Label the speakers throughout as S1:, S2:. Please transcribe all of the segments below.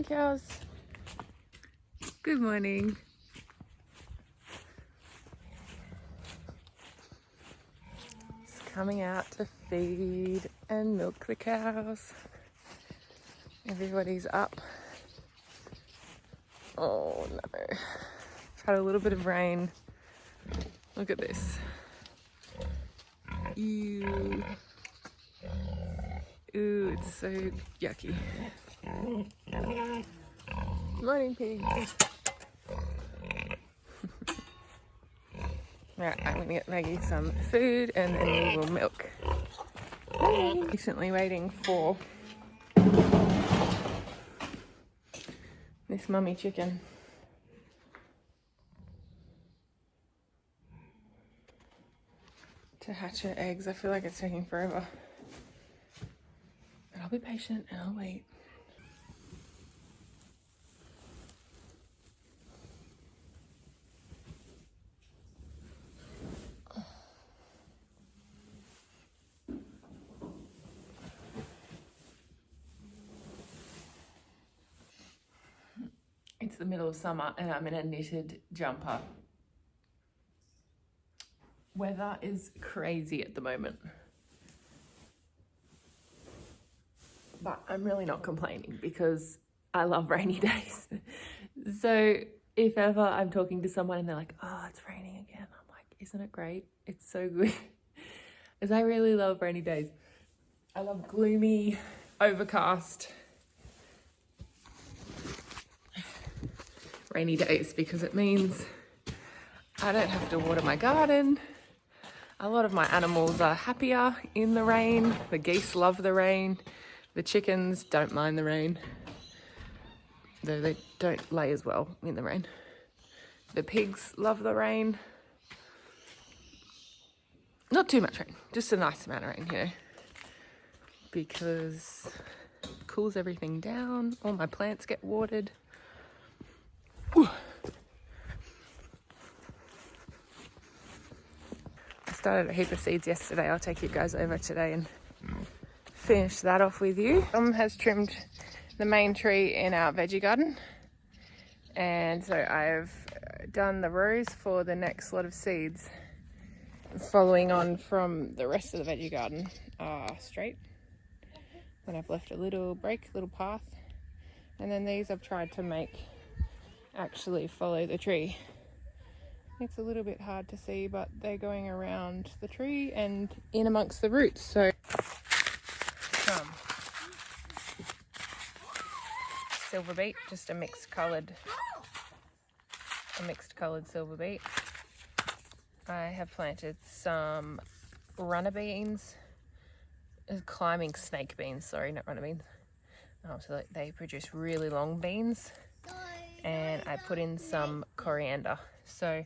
S1: cows. Good morning. Just coming out to feed and milk the cows. Everybody's up. Oh no. I've had a little bit of rain. Look at this. Ew. Ooh, it's so yucky. Morning, pig. Right, I'm going to get Maggie some food and then we will milk. Patiently waiting for this mummy chicken. To hatch her eggs. I feel like it's taking forever. But I'll be patient and I'll wait. It's the middle of summer and I'm in a knitted jumper. Weather is crazy at the moment. But I'm really not complaining because I love rainy days. So if ever I'm talking to someone and they're like, oh, it's raining again. I'm like, isn't it great? It's so good. Because I really love rainy days. I love gloomy, overcast, rainy days because it means I don't have to water my garden. A lot of my animals are happier in the rain. The geese love the rain. The chickens don't mind the rain, though they don't lay as well in the rain. The pigs love the rain. Not too much rain, just a nice amount of rain, you know, because it cools everything down. All my plants get watered. Ooh. I started a heap of seeds yesterday. I'll take you guys over today and finish that off with you. Tom has trimmed the main tree in our veggie garden, and so I've done the rows for the next lot of seeds, following on from the rest of the veggie garden straight. Then I've left a little break, little path, and then these I've tried to make actually follow the tree. It's a little bit hard to see, but they're going around the tree and in amongst the roots. So silver beet, just a mixed coloured silver beet. I have planted some runner beans, climbing snake beans, sorry, not runner beans. So they produce really long beans. And I put in some coriander. So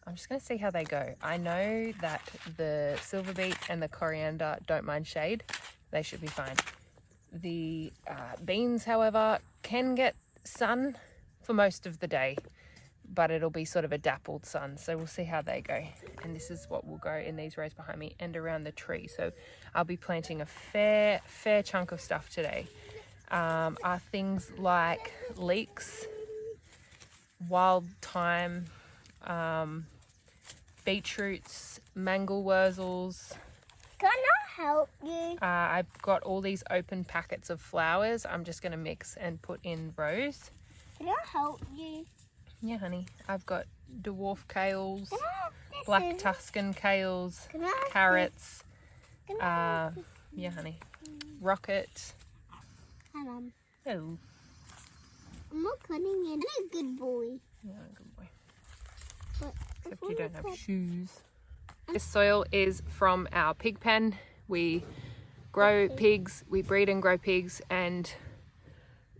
S1: I'm just going to see how they go. I know that the silver beet and the coriander don't mind shade. They should be fine. The beans, however, can get sun for most of the day, but it'll be sort of a dappled sun. So we'll see how they go. And this is what will go in these rows behind me and around the tree. So I'll be planting a fair chunk of stuff today. Are things like leeks, wild thyme, beetroots, mangel wurzels.
S2: Can I help you?
S1: I've got all these open packets of flowers. I'm just going to mix and put in rows.
S2: Can I help you?
S1: Yeah, honey. I've got dwarf kales,
S2: Can I have this
S1: black
S2: in?
S1: Tuscan kales,
S2: Can I have
S1: carrots.
S2: Can I have this?
S1: Yeah, honey. Rocket.
S2: Hang on.
S1: Oh.
S2: I'm not cutting it. I'm a good boy.
S1: Yeah, good boy.
S2: But
S1: Except you don't have shoes. This soil is from our pig pen. We grow pigs, we breed and grow pigs, and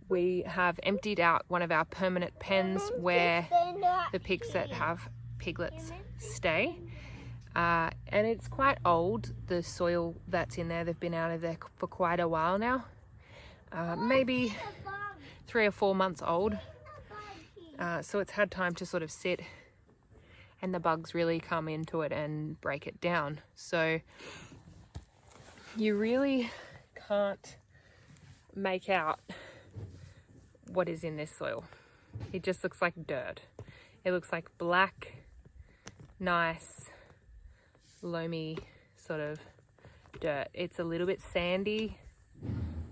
S1: we have emptied out one of our permanent pens where the pigs that have piglets stay. And it's quite old, the soil that's in there. They've been out of there for quite a while now. Maybe 3 or 4 months old. So it's had time to sort of sit, and the bugs really come into it and break it down. So you really can't make out what is in this soil. It just looks like dirt. It looks like black, nice, loamy sort of dirt. It's a little bit sandy.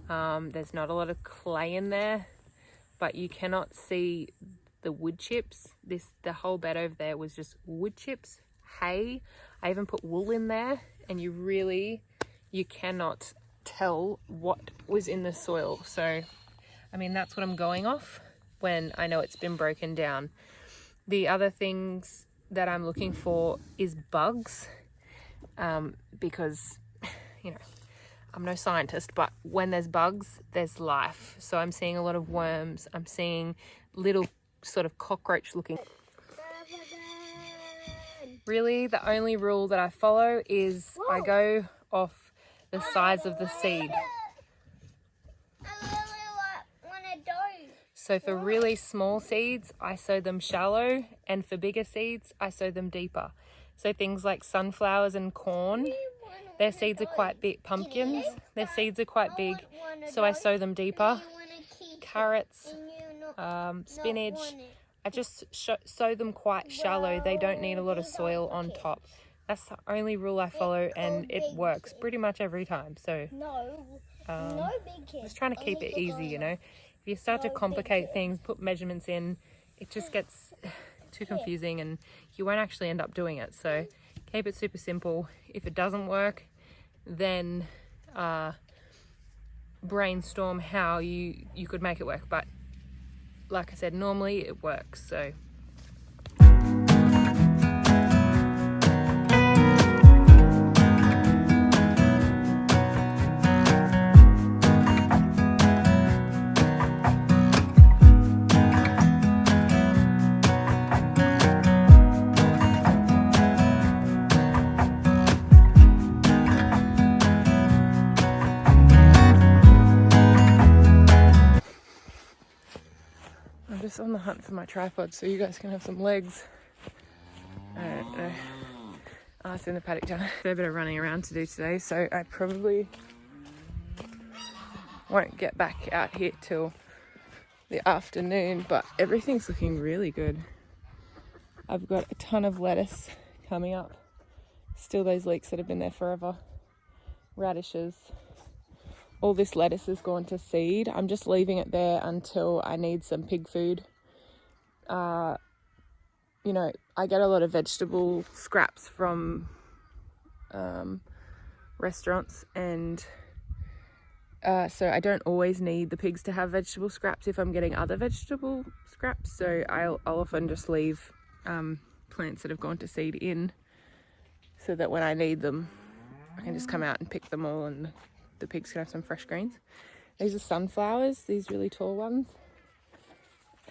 S1: There's not a lot of clay in there, but you cannot see the wood chips. The whole bed over there was just wood chips, hay. I even put wool in there, and you cannot tell what was in the soil. So, I mean, that's what I'm going off when I know it's been broken down. The other things that I'm looking for is bugs, because, you know, I'm no scientist, but when there's bugs, there's life. So I'm seeing a lot of worms. I'm seeing little sort of cockroach looking. Really, the only rule that I follow is I go off the size of the seed. So for really small seeds, I sow them shallow, and for bigger seeds, I sow them deeper. So things like sunflowers and corn, their seeds are quite big. Pumpkins, their seeds are quite big, so I sow them deeper. Carrots, spinach, I just sow them quite shallow. They don't need a lot of soil on top. That's the only rule I follow, and it works pretty much every time. So just trying to keep it easy, you know. If you start to complicate things, put measurements in, it just gets too confusing and you won't actually end up doing it. So keep it super simple. If it doesn't work, then brainstorm how you could make it work. But like I said, normally it works. So I'm just on the hunt for my tripod so you guys can have some legs. I don't know. It's in the paddock down. A fair bit of running around to do today, so I probably won't get back out here till the afternoon, but everything's looking really good. I've got a ton of lettuce coming up. Still those leeks that have been there forever. Radishes. All this lettuce has gone to seed. I'm just leaving it there until I need some pig food. You know, I get a lot of vegetable scraps from restaurants, and so I don't always need the pigs to have vegetable scraps if I'm getting other vegetable scraps. So I'll often just leave plants that have gone to seed in, so that when I need them, I can just come out and pick them all and the pigs can have some fresh greens. These are sunflowers, these really tall ones.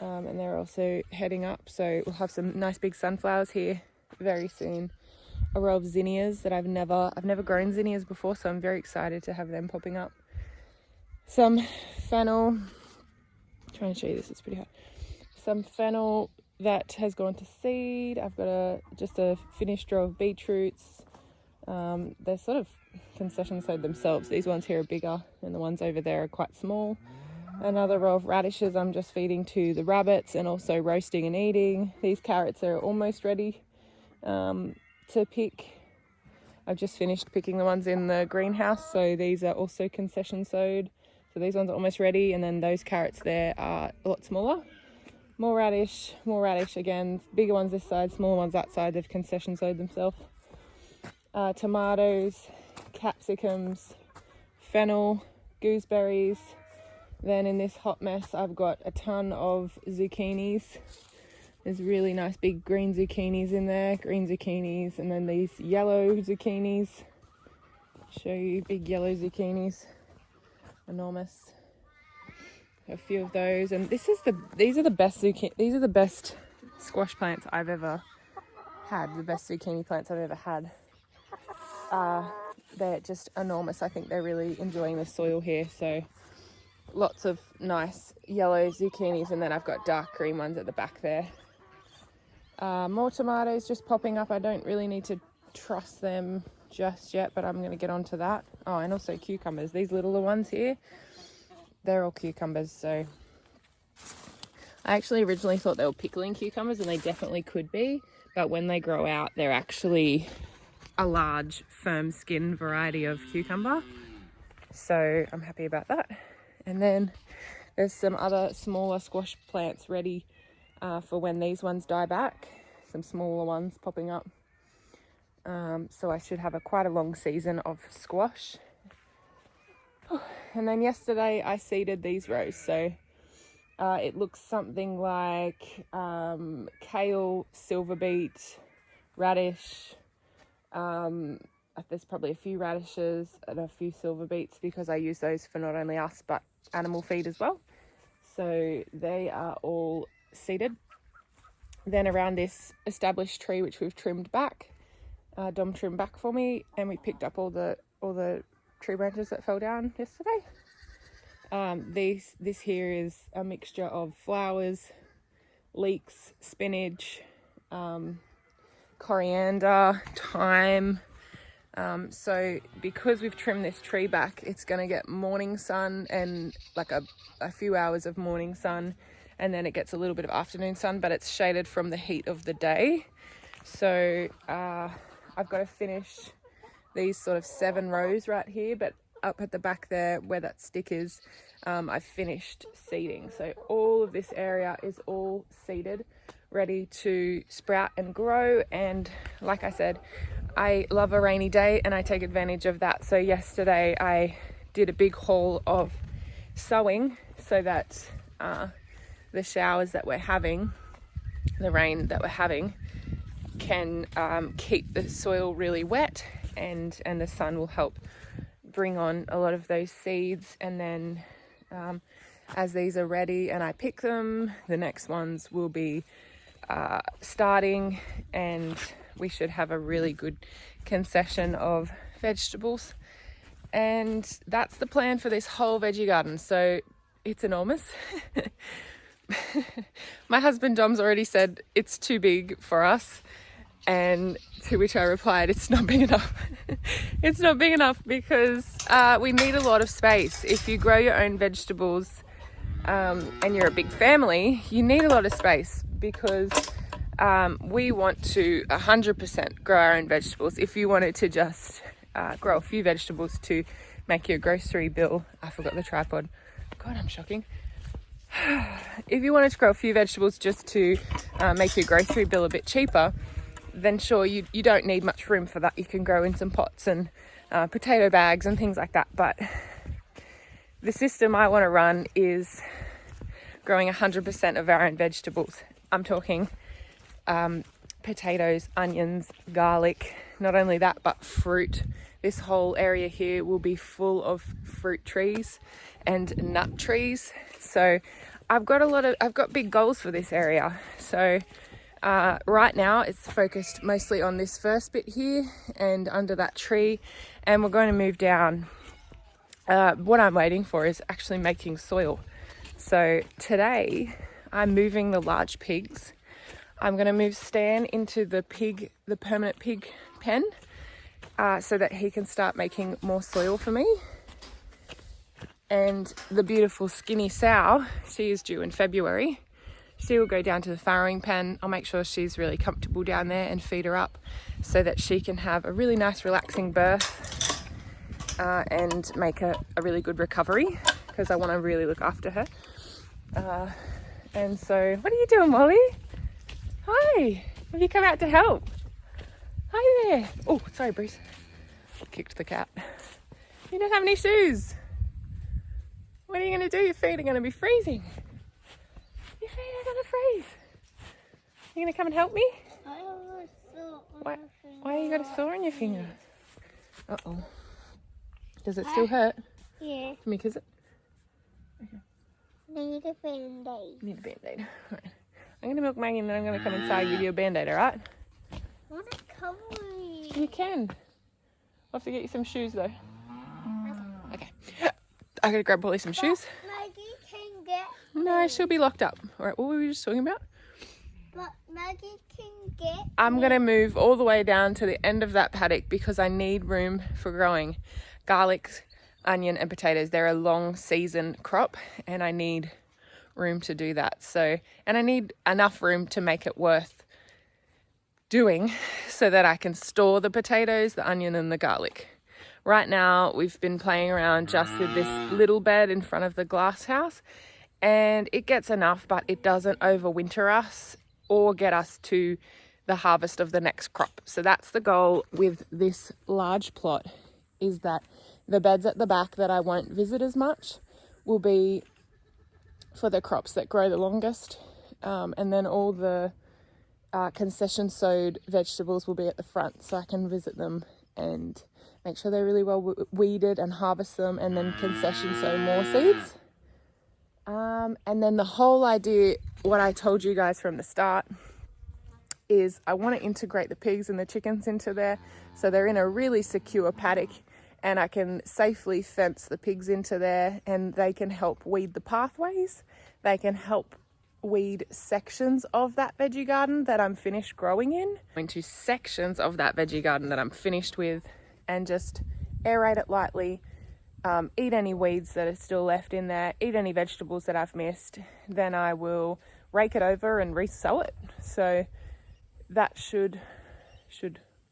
S1: And they're also heading up, so we'll have some nice big sunflowers here very soon. A row of zinnias that I've never grown zinnias before, so I'm very excited to have them popping up. Some fennel, I'm trying to show you this, it's pretty hard. Some fennel that has gone to seed. I've got just a finished row of beetroots. They're sort of concession sowed themselves. These ones here are bigger and the ones over there are quite small. Another row of radishes I'm just feeding to the rabbits and also roasting and eating. These carrots are almost ready to pick. I've just finished picking the ones in the greenhouse, so these are also concession sowed. So these ones are almost ready, and then those carrots there are a lot smaller. More radish again. Bigger ones this side, smaller ones that side. They've concession sowed themselves. Tomatoes, capsicums, fennel, gooseberries. Then in this hot mess, I've got a ton of zucchinis. There's really nice big green zucchinis in there, and then these yellow zucchinis. Show you big yellow zucchinis, enormous. A few of those, and these are the best squash plants I've ever had. The best zucchini plants I've ever had. They're just enormous. I think they're really enjoying the soil here. So lots of nice yellow zucchinis, and then I've got dark green ones at the back there. More tomatoes just popping up. I don't really need to truss them just yet, but I'm going to get onto that. Oh, and also cucumbers. These littler ones here, they're all cucumbers. So I actually originally thought they were pickling cucumbers, and they definitely could be, but when they grow out, they're actually a large, firm skin variety of cucumber. So I'm happy about that. And then there's some other smaller squash plants ready for when these ones die back. Some smaller ones popping up. So I should have quite a long season of squash. And then yesterday I seeded these rows. So it looks something like kale, silver beet, radish. There's probably a few radishes and a few silver beets because I use those for not only us but animal feed as well. So they are all seeded. Then around this established tree, which we've trimmed back, Dom trimmed back for me, and we picked up all the tree branches that fell down yesterday. This here is a mixture of flowers, leeks, spinach, coriander, thyme. So because we've trimmed this tree back, it's going to get morning sun and like a few hours of morning sun, and then it gets a little bit of afternoon sun, but it's shaded from the heat of the day. So I've got to finish these sort of 7 rows right here, but up at the back there where that stick is, I've finished seeding. So all of this area is all seeded, ready to sprout and grow. And like I said, I love a rainy day and I take advantage of that. So yesterday I did a big haul of sowing so that the showers that we're having, the rain that we're having, can keep the soil really wet, and the sun will help bring on a lot of those seeds. And then as these are ready and I pick them, the next ones will be starting, and we should have a really good concession of vegetables. And that's the plan for this whole veggie garden. So it's enormous. My husband Dom's already said it's too big for us, and to which I replied, it's not big enough. It's not big enough because we need a lot of space. If you grow your own vegetables and you're a big family, you need a lot of space, because we want to 100% grow our own vegetables. If you wanted to just grow a few vegetables to make your grocery bill, I forgot the tripod. God, I'm shocking. If you wanted to grow a few vegetables just to make your grocery bill a bit cheaper, then sure, you don't need much room for that. You can grow in some pots and potato bags and things like that. But the system I want to run is growing 100% of our own vegetables. I'm talking potatoes, onions, garlic. Not only that, but fruit. This whole area here will be full of fruit trees and nut trees. So I've got big goals for this area. So right now it's focused mostly on this first bit here and under that tree, and we're going to move down. What I'm waiting for is actually making soil. So today I'm moving the large pigs. I'm going to move Stan into the permanent pig pen, so that he can start making more soil for me. And the beautiful skinny sow, she is due in February. She will go down to the farrowing pen. I'll make sure she's really comfortable down there and feed her up so that she can have a really nice relaxing birth and make a really good recovery, because I want to really look after her. And so, what are you doing, Molly? Hi, have you come out to help? Hi there. Oh, sorry, Bruce. Kicked the cat. You don't have any shoes. What are you going to do? Your feet are going to be freezing. Your feet are going to freeze. You going to come and help me?
S2: I have a sore on my finger.
S1: Why you got a sore on your finger? Uh-oh. Does it still hurt?
S2: Yeah.
S1: Let me kiss it. Okay.
S2: Need a band-aid.
S1: Need a band-aid. Right. I'm going to milk Maggie and then I'm going to come inside and give you a band-aid, alright?
S2: I want to cover me.
S1: You can. I'll have to get you some shoes though. Okay. I gotta grab Polly some shoes.
S2: Maggie can get.
S1: No, she'll be locked up. Alright, what were we just talking about?
S2: But Maggie can get.
S1: I'm gonna move all the way down to the end of that paddock because I need room for growing garlic, onion and potatoes. They're a long season crop and I need room to do that. So, and I need enough room to make it worth doing so that I can store the potatoes, the onion and the garlic. Right now we've been playing around just with this little bed in front of the glass house, and it gets enough, but it doesn't overwinter us or get us to the harvest of the next crop. So that's the goal with this large plot, is that the beds at the back that I won't visit as much will be for the crops that grow the longest, and then all the concession sowed vegetables will be at the front, so I can visit them and make sure they're really well weeded and harvest them, and then concession sow more seeds. And then the whole idea, what I told you guys from the start, is I want to integrate the pigs and the chickens into there so they're in a really secure paddock, and I can safely fence the pigs into there, and they can help weed the pathways. They can help weed sections of that veggie garden that I'm finished growing in, into sections of that veggie garden that I'm finished with, and just aerate it lightly, eat any weeds that are still left in there, eat any vegetables that I've missed. Then I will rake it over and re-sow it. So that should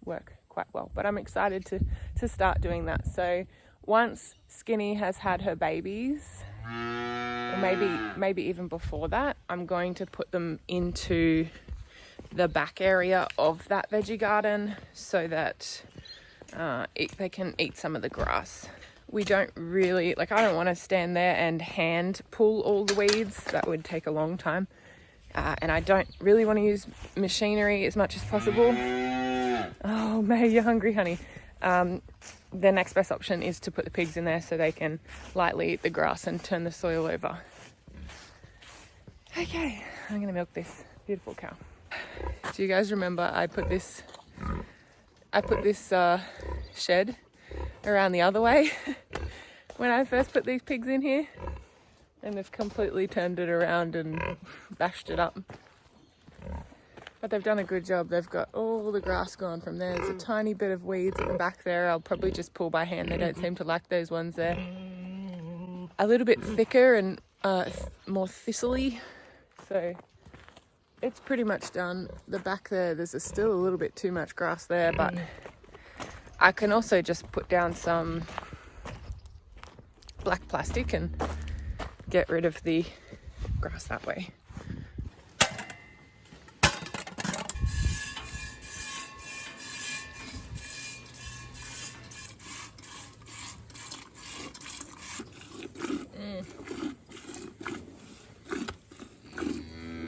S1: work quite well, but I'm excited to start doing that. So once Skinny has had her babies, or maybe even before that, I'm going to put them into the back area of that veggie garden so that they can eat some of the grass. We don't really, I don't want to stand there and hand pull all the weeds. That would take a long time. And I don't really want to use machinery as much as possible. Oh, May, you're hungry, honey. The next best option is to put the pigs in there so they can lightly eat the grass and turn the soil over. Okay, I'm going to milk this beautiful cow. Do you guys remember I put this shed around the other way when I first put these pigs in here? And they've completely turned it around and bashed it up. But they've done a good job. They've got all the grass gone from there. There's a tiny bit of weeds at the back there. I'll probably just pull by hand. They don't seem to like those ones there. A little bit thicker and more thistly. So it's pretty much done. The back there's still a little bit too much grass there, but I can also just put down some black plastic and get rid of the grass that way.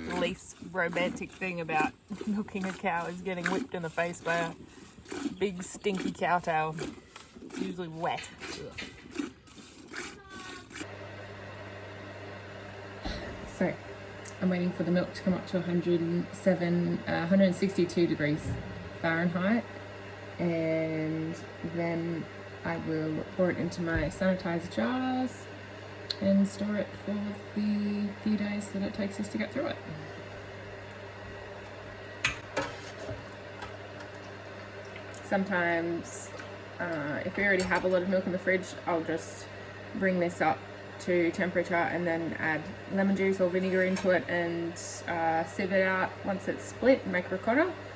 S1: The least romantic thing about milking a cow is getting whipped in the face by a big stinky cow tail. It's usually wet. So I'm waiting for the milk to come up to 162 degrees Fahrenheit, and then I will pour it into my sanitized jars and store it for the few days that it takes us to get through it. Sometimes if we already have a lot of milk in the fridge, I'll just bring this up to temperature and then add lemon juice or vinegar into it and sieve it out once it's split and make ricotta.